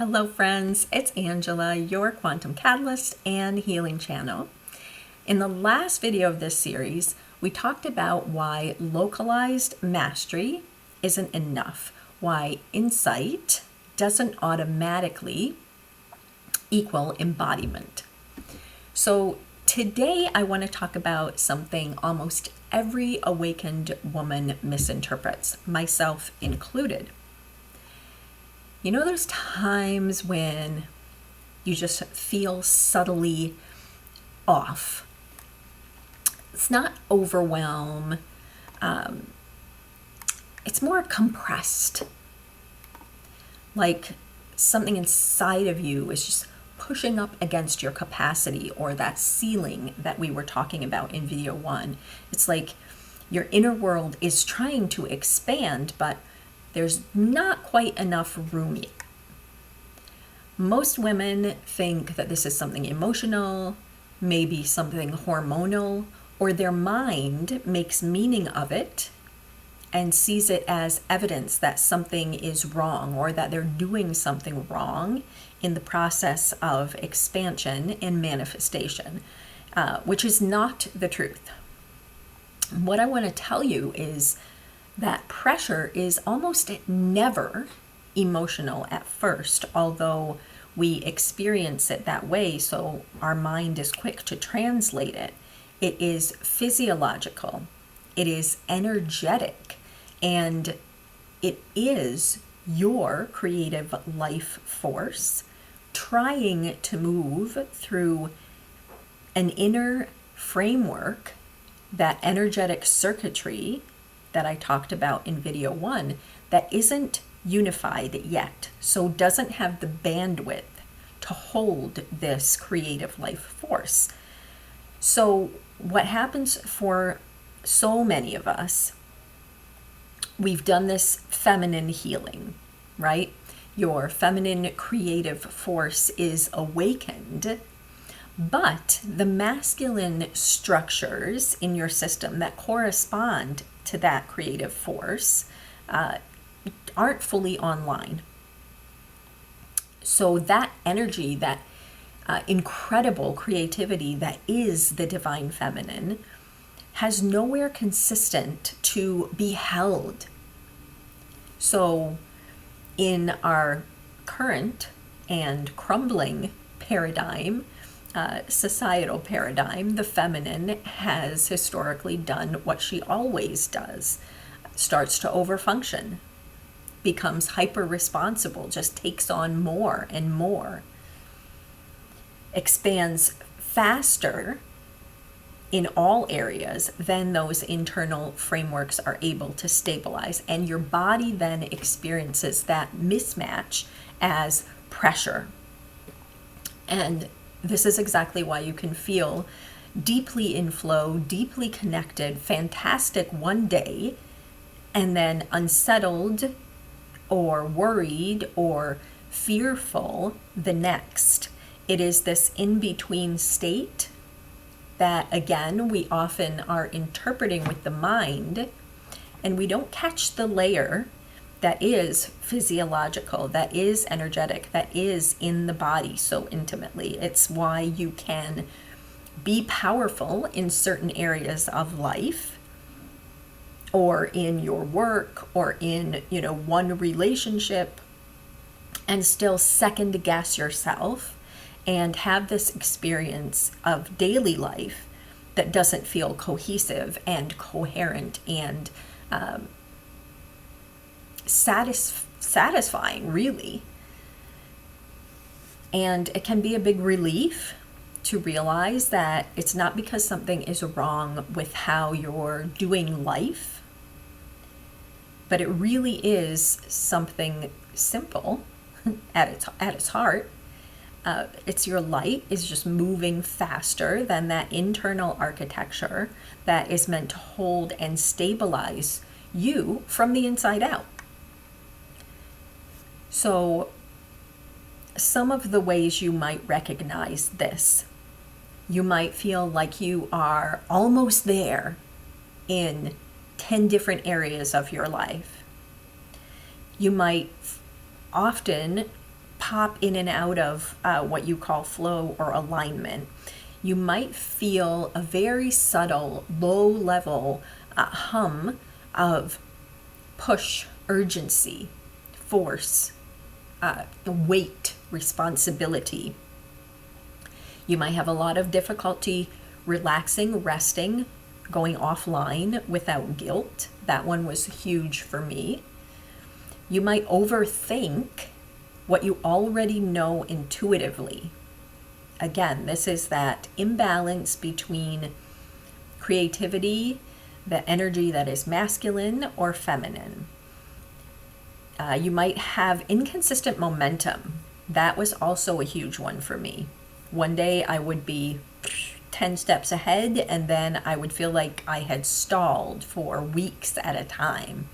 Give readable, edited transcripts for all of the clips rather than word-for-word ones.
Hello friends, it's Angela, your Quantum Catalyst and Healing Channel. In the last video of this series, we talked about why localized mastery isn't enough, why insight doesn't automatically equal embodiment. So today I want to talk about something almost every awakened woman misinterprets, myself included. You know those times when you just feel subtly off? It's not overwhelm. It's more compressed. Like something inside of you is just pushing up against your capacity, or that ceiling that we were talking about in video 1. It's like your inner world is trying to expand, but there's not quite enough room yet. Most women think that this is something emotional, maybe something hormonal, or their mind makes meaning of it and sees it as evidence that something is wrong or that they're doing something wrong in the process of expansion and manifestation, which is not the truth. What I want to tell you is that pressure is almost never emotional at first, although we experience it that way, so our mind is quick to translate it. It is physiological, it is energetic, and it is your creative life force trying to move through an inner framework, that energetic circuitry that I talked about in video 1, that isn't unified yet, so doesn't have the bandwidth to hold this creative life force. So what happens for so many of us, we've done this feminine healing, right? Your feminine creative force is awakened, but the masculine structures in your system that correspond to that creative force aren't fully online. So that energy, that incredible creativity that is the divine feminine, has nowhere consistent to be held. So in our current and crumbling paradigm, societal paradigm, the feminine has historically done what she always does: starts to overfunction, becomes hyper responsible, just takes on more and more, expands faster in all areas than those internal frameworks are able to stabilize. And your body then experiences that mismatch as pressure. And this is exactly why you can feel deeply in flow, deeply connected, fantastic one day, and then unsettled or worried or fearful the next. It is this in-between state that, again, we often are interpreting with the mind, and we don't catch the layer that is physiological, that is energetic, that is in the body so intimately. It's why you can be powerful in certain areas of life, or in your work, or in, one relationship, and still second guess yourself and have this experience of daily life that doesn't feel cohesive and coherent and satisfying, really. And it can be a big relief to realize that it's not because something is wrong with how you're doing life, but it really is something simple at its heart. It's your light is just moving faster than that internal architecture that is meant to hold and stabilize you from the inside out. So some of the ways you might recognize this: you might feel like you are almost there in 10 different areas of your life. You might often pop in and out of what you call flow or alignment. You might feel a very subtle, low-level hum of push, urgency, force, weight, responsibility. You might have a lot of difficulty relaxing, resting, going offline without guilt. That one was huge for me. You might overthink what you already know intuitively. Again, this is that imbalance between creativity, the energy that is masculine or feminine. You might have inconsistent momentum. That was also a huge one for me. One day I would be 10 steps ahead, and then I would feel like I had stalled for weeks at a time.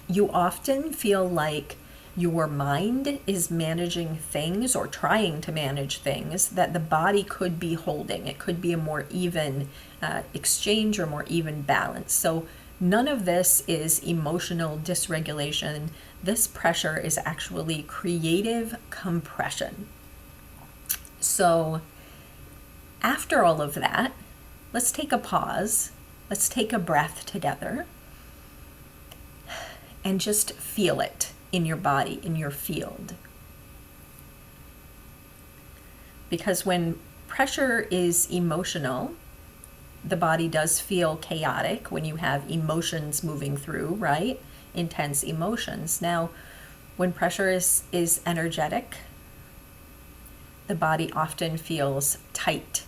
You often feel like your mind is managing things or trying to manage things that the body could be holding. It could be a more even exchange or more even balance. So none of this is emotional dysregulation. This pressure is actually creative compression. So after all of that, let's take a pause. Let's take a breath together and just feel it in your body, in your field. Because when pressure is emotional, the body does feel chaotic when you have emotions moving through, right? Intense emotions. Now, when pressure is energetic, the body often feels tight,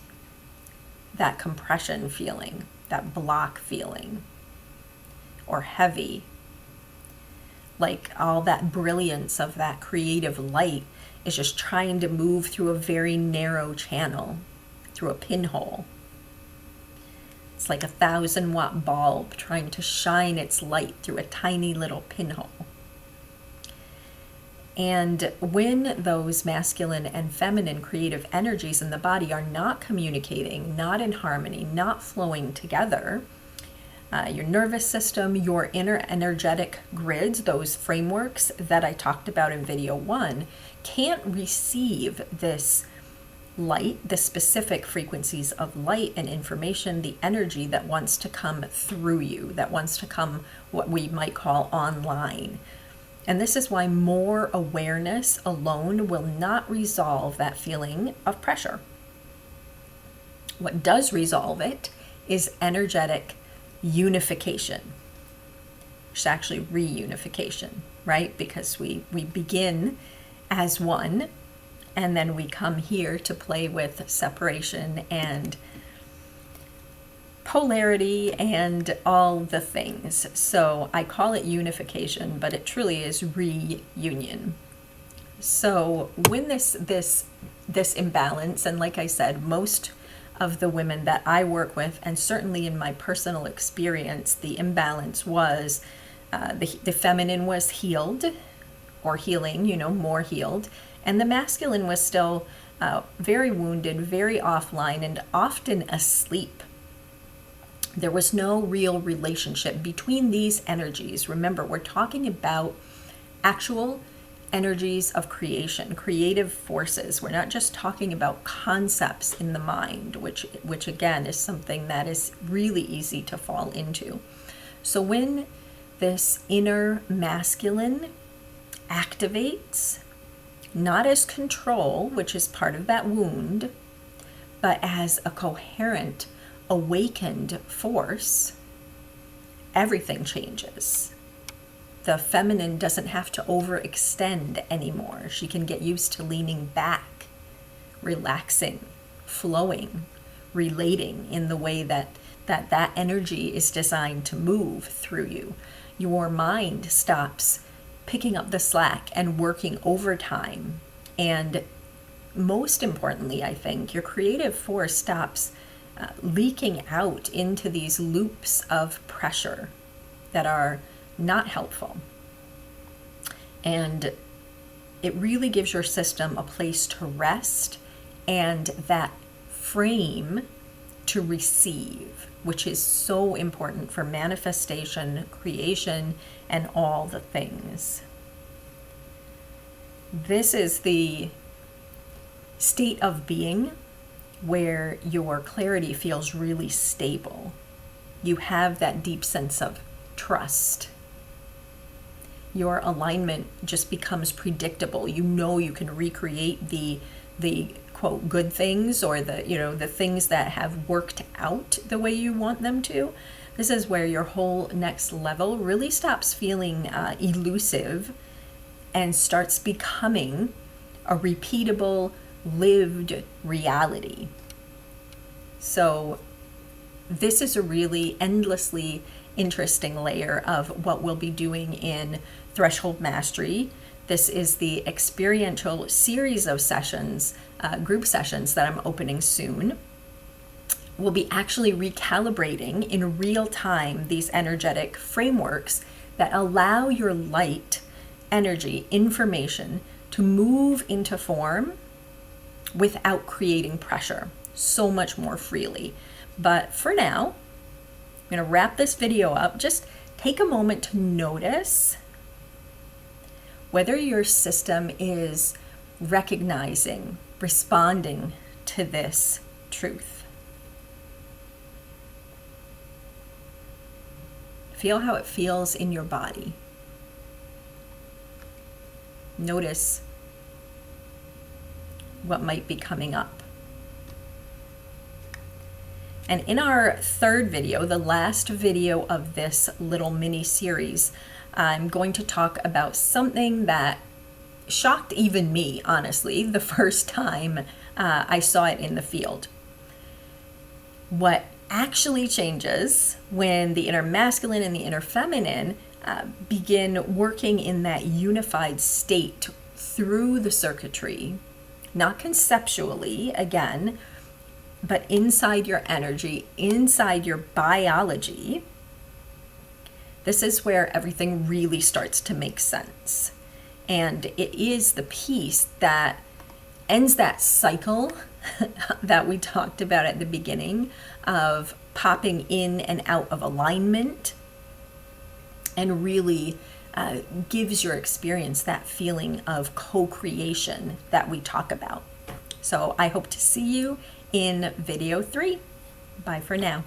that compression feeling, that block feeling, or heavy. Like all that brilliance of that creative light is just trying to move through a very narrow channel, through a pinhole. It's like a 1,000-watt bulb trying to shine its light through a tiny little pinhole. And when those masculine and feminine creative energies in the body are not communicating, not in harmony, not flowing together, your nervous system, your inner energetic grids, those frameworks that I talked about in video 1, can't receive this light, the specific frequencies of light and information, the energy that wants to come through you, that wants to come what we might call online. And this is why more awareness alone will not resolve that feeling of pressure. What does resolve it is energetic unification. It's actually reunification, right? Because we begin as one, and then we come here to play with separation and polarity and all the things. So I call it unification, but it truly is reunion. So when this imbalance, and like I said, most of the women that I work with, and certainly in my personal experience, the imbalance was the feminine was healed or healing, more healed, and the masculine was still very wounded, very offline, and often asleep. There was no real relationship between these energies. Remember, we're talking about actual energies of creation, creative forces. We're not just talking about concepts in the mind, which again is something that is really easy to fall into. So when this inner masculine activates, not as control, which is part of that wound, but as a coherent, awakened force, everything changes. The feminine doesn't have to overextend anymore. She can get used to leaning back, relaxing, flowing, relating in the way that energy is designed to move through you. Your mind stops picking up the slack and working overtime. And most importantly, I think, your creative force stops leaking out into these loops of pressure that are not helpful. And it really gives your system a place to rest and that frame to receive, which is so important for manifestation, creation, and all the things. This is the state of being where your clarity feels really stable. You have that deep sense of trust. Your alignment just becomes predictable. You know you can recreate the quote good things, or the things that have worked out the way you want them to. This is where your whole next level really stops feeling elusive and starts becoming a repeatable, lived reality. So this is a really endlessly interesting layer of what we'll be doing in Threshold Mastery. This is the experiential series of sessions, group sessions that I'm opening soon. We'll be actually recalibrating in real time these energetic frameworks that allow your light, energy, information to move into form without creating pressure, so much more freely. But for now, I'm going to wrap this video up. Just take a moment to notice whether your system is recognizing, responding to this truth. Feel how it feels in your body. Notice what might be coming up. And in our third video, the last video of this little mini series, I'm going to talk about something that shocked even me, honestly, the first time I saw it in the field. What actually changes when the inner masculine and the inner feminine begin working in that unified state through the circuitry, not conceptually, again, but inside your energy, inside your biology. This is where everything really starts to make sense. And it is the piece that ends that cycle that we talked about at the beginning of popping in and out of alignment, and really gives your experience that feeling of co-creation that we talk about. So I hope to see you in video 3. Bye for now.